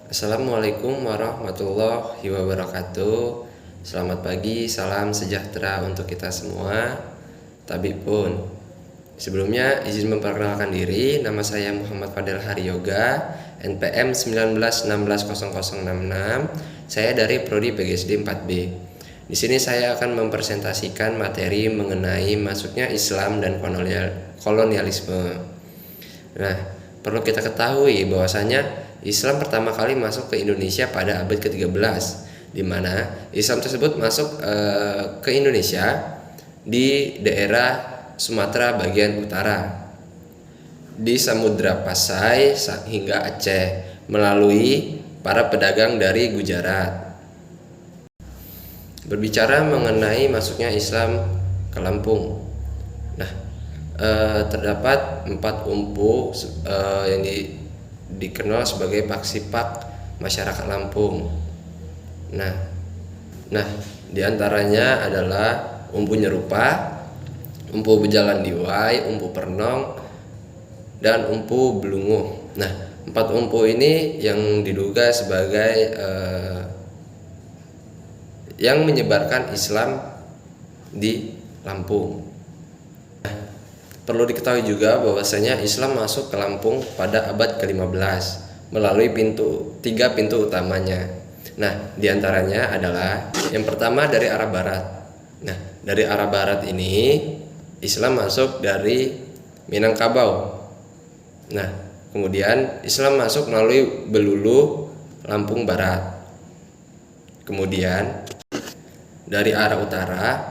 Assalamualaikum warahmatullahi wabarakatuh. Selamat pagi, salam sejahtera untuk kita semua. Tabib pun. Sebelumnya izin memperkenalkan diri, nama saya Muhammad Fadel Haryoga, NPM 19160066. Saya dari Prodi PGSD 4B. Di sini saya akan mempresentasikan materi mengenai masuknya Islam dan kolonialisme. Nah, perlu kita ketahui bahwasanya Islam pertama kali masuk ke Indonesia pada abad ke-13, di mana Islam tersebut masuk ke Indonesia di daerah Sumatera bagian utara, di Samudra Pasai hingga Aceh melalui para pedagang dari Gujarat. Berbicara mengenai masuknya Islam ke Lampung, nah terdapat 4 umpu yang dikenal sebagai Paksipak masyarakat Lampung. Nah, diantaranya adalah umpu Nyerupa, umpu Bejalan Diwai, umpu Pernong, dan umpu Belunguh. Nah, 4 umpu ini yang diduga sebagai yang menyebarkan Islam di Lampung. Perlu diketahui juga bahwasanya Islam masuk ke Lampung pada abad ke-15 melalui 3 pintu utamanya. Nah, diantaranya adalah yang pertama dari arah barat. Nah, dari arah barat ini Islam masuk dari Minangkabau. Nah, kemudian Islam masuk melalui Belulu, Lampung Barat. Kemudian dari arah utara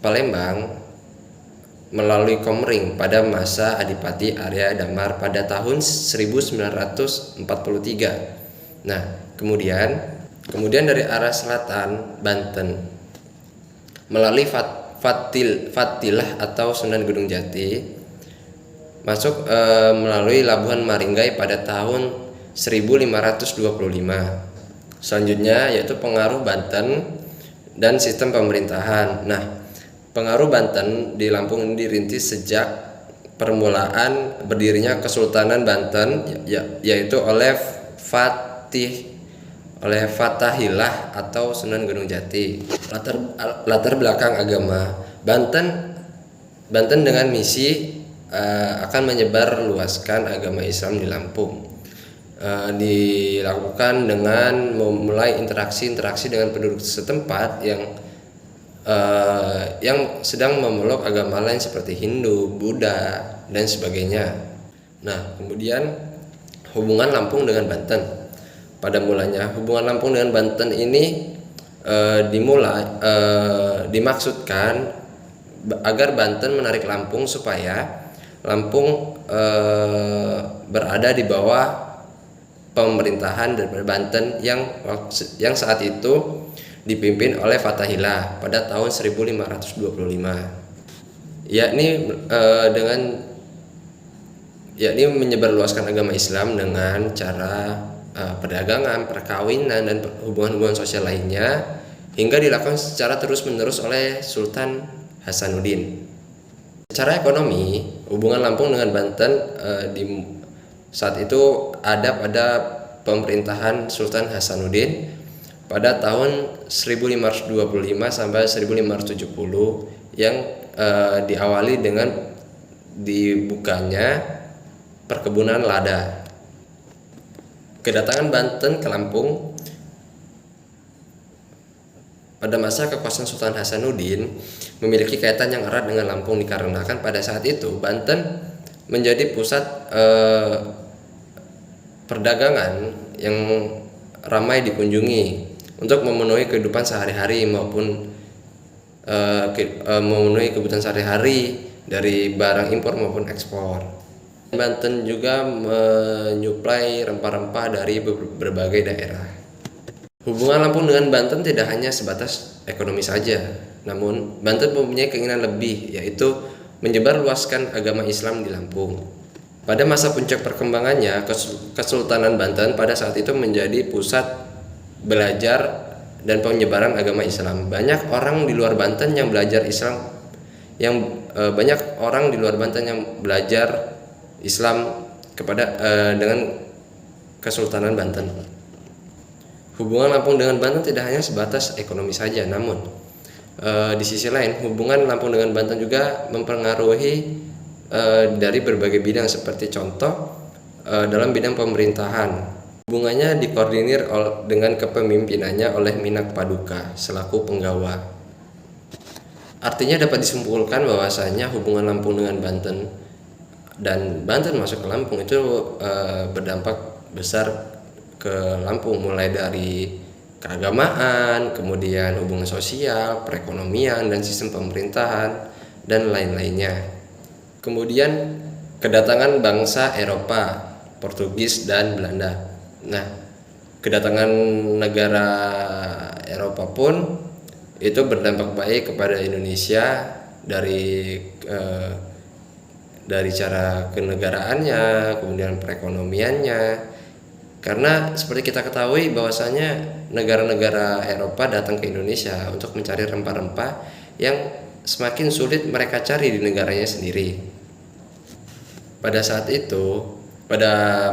Palembang melalui Komering pada masa Adipati Arya Damar pada tahun 1943. Nah, kemudian dari arah selatan Banten melalui Fatilah atau Sunan Gunung Jati masuk melalui Labuhan Maringgai pada tahun 1525. Selanjutnya yaitu pengaruh Banten dan sistem pemerintahan. Nah, pengaruh Banten di Lampung ini dirintis sejak permulaan berdirinya Kesultanan Banten, yaitu oleh Fatahillah atau Sunan Gunung Jati. Latar belakang agama Banten dengan misi akan menyebar luaskan agama Islam di Lampung. Dilakukan dengan memulai interaksi dengan penduduk setempat yang sedang memeluk agama lain seperti Hindu, Buddha, dan sebagainya. Nah, kemudian hubungan Lampung dengan Banten. Pada mulanya hubungan Lampung dengan Banten ini dimaksudkan agar Banten menarik Lampung supaya Lampung berada di bawah pemerintahan dari Banten yang saat itu dipimpin oleh Fatahillah pada tahun 1525, yakni menyebarluaskan agama Islam dengan cara perdagangan, perkawinan, dan hubungan-hubungan sosial lainnya, hingga dilakukan secara terus-menerus oleh Sultan Hasanuddin. Secara ekonomi, hubungan Lampung dengan Banten saat itu ada pada pemerintahan Sultan Hasanuddin pada tahun 1525 sampai 1570 yang diawali dengan dibukanya perkebunan lada. Kedatangan Banten ke Lampung pada masa kekuasaan Sultan Hasanuddin memiliki kaitan yang erat dengan Lampung dikarenakan pada saat itu Banten menjadi pusat perdagangan yang ramai dikunjungi untuk memenuhi kehidupan sehari-hari maupun memenuhi kebutuhan sehari-hari dari barang impor maupun ekspor. Banten juga menyuplai rempah-rempah dari berbagai daerah. Hubungan Lampung dengan Banten tidak hanya sebatas ekonomi saja, namun Banten mempunyai keinginan lebih, yaitu menyebarluaskan agama Islam di Lampung. Pada masa puncak perkembangannya, Kesultanan Banten pada saat itu menjadi pusat belajar dan penyebaran agama Islam. Banyak orang di luar Banten yang belajar Islam, Kesultanan Banten. Hubungan Lampung dengan Banten tidak hanya sebatas ekonomi saja, namun di sisi lain hubungan Lampung dengan Banten juga mempengaruhi dari berbagai bidang, seperti contoh dalam bidang pemerintahan. Hubungannya dikoordinir dengan kepemimpinannya oleh Minak Paduka selaku penggawa. Artinya dapat disimpulkan bahwasanya hubungan Lampung dengan Banten dan Banten masuk ke Lampung itu berdampak besar ke Lampung, mulai dari keagamaan, kemudian hubungan sosial, perekonomian, dan sistem pemerintahan, dan lain-lainnya. Kemudian kedatangan bangsa Eropa, Portugis dan Belanda. Nah, kedatangan negara Eropa pun itu berdampak baik kepada Indonesia dari cara kenegaraannya, kemudian perekonomiannya. Karena seperti kita ketahui bahwasanya negara-negara Eropa datang ke Indonesia untuk mencari rempah-rempah yang semakin sulit mereka cari di negaranya sendiri. Pada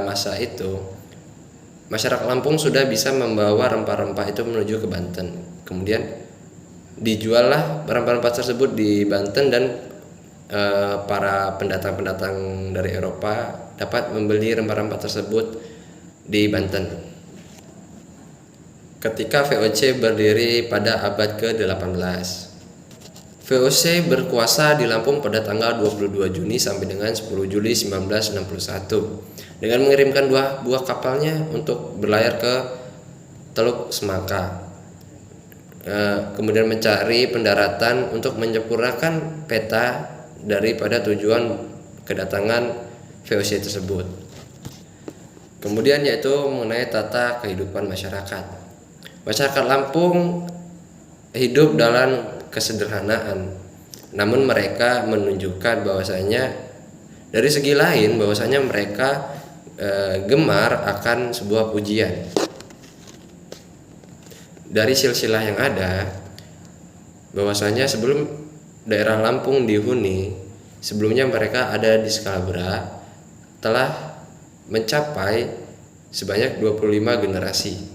masa itu, masyarakat Lampung sudah bisa membawa rempah-rempah itu menuju ke Banten. Kemudian dijuallah rempah-rempah tersebut di Banten, dan para pendatang-pendatang dari Eropa dapat membeli rempah-rempah tersebut di Banten. Ketika VOC berdiri pada abad ke-18. VOC berkuasa di Lampung pada tanggal 22 Juni sampai dengan 10 Juli 1961 dengan mengirimkan 2 buah kapalnya untuk berlayar ke Teluk Semaka. Kemudian mencari pendaratan untuk menyempurnakan peta daripada tujuan kedatangan VOC tersebut. Kemudian yaitu mengenai tata kehidupan masyarakat. Masyarakat Lampung hidup dalam kesederhanaan, namun mereka menunjukkan bahwasanya dari segi lain bahwasanya mereka gemar akan sebuah pujian. Dari silsilah yang ada bahwasanya sebelum daerah Lampung dihuni, sebelumnya mereka ada di Scalabra telah mencapai sebanyak 25 generasi.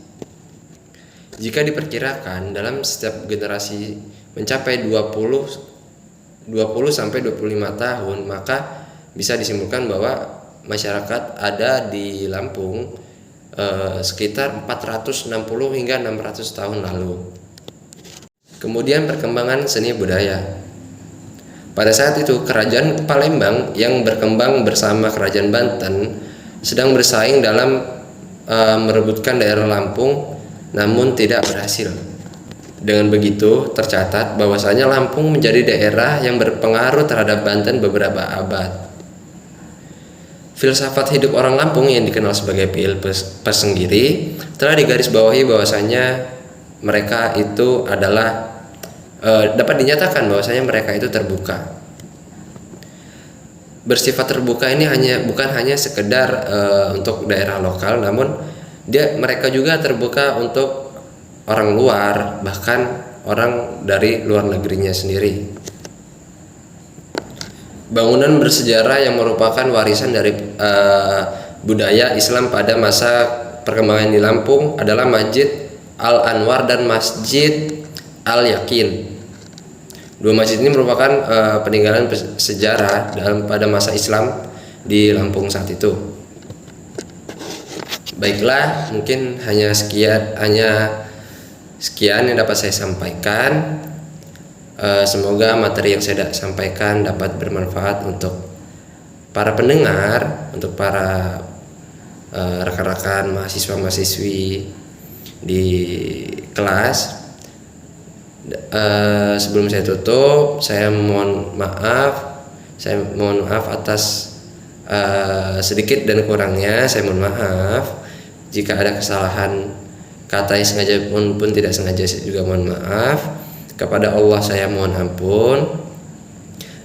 Jika diperkirakan dalam setiap generasi mencapai 20 sampai 25 tahun, maka bisa disimpulkan bahwa masyarakat ada di Lampung sekitar 460 hingga 600 tahun lalu. Kemudian perkembangan seni budaya. Pada saat itu Kerajaan Palembang yang berkembang bersama Kerajaan Banten sedang bersaing dalam merebutkan daerah Lampung, namun tidak berhasil. Dengan begitu tercatat bahwasanya Lampung menjadi daerah yang berpengaruh terhadap Banten beberapa abad. Filsafat hidup orang Lampung yang dikenal sebagai Pil Pesenggiri telah digarisbawahi bahwasanya mereka itu adalah dapat dinyatakan bahwasanya mereka itu terbuka. Bersifat terbuka ini bukan hanya sekedar untuk daerah lokal, namun mereka juga terbuka untuk orang luar, bahkan orang dari luar negerinya sendiri. Bangunan bersejarah yang merupakan warisan dari budaya Islam pada masa perkembangan di Lampung adalah Masjid Al-Anwar dan Masjid Al-Yakin. Dua masjid ini merupakan peninggalan sejarah pada masa Islam di Lampung saat itu. Baiklah, mungkin hanya sekian yang dapat saya sampaikan. Semoga materi yang saya sampaikan dapat bermanfaat untuk para pendengar, untuk para rekan-rekan mahasiswa-mahasiswi di kelas. Sebelum saya tutup, saya mohon maaf atas sedikit dan kurangnya. Saya mohon maaf jika ada kesalahan kata yang sengaja pun tidak sengaja, saya juga mohon maaf. Kepada Allah saya mohon ampun.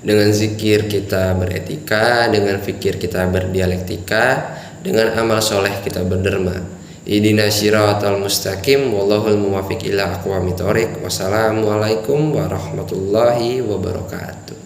Dengan zikir kita beretika, dengan fikir kita berdialektika, dengan amal soleh kita berderma. Ihdinas siratal mustaqim, wallahul muwaffiq ila aqwamit thoriq. Wassalamualaikum warahmatullahi wabarakatuh.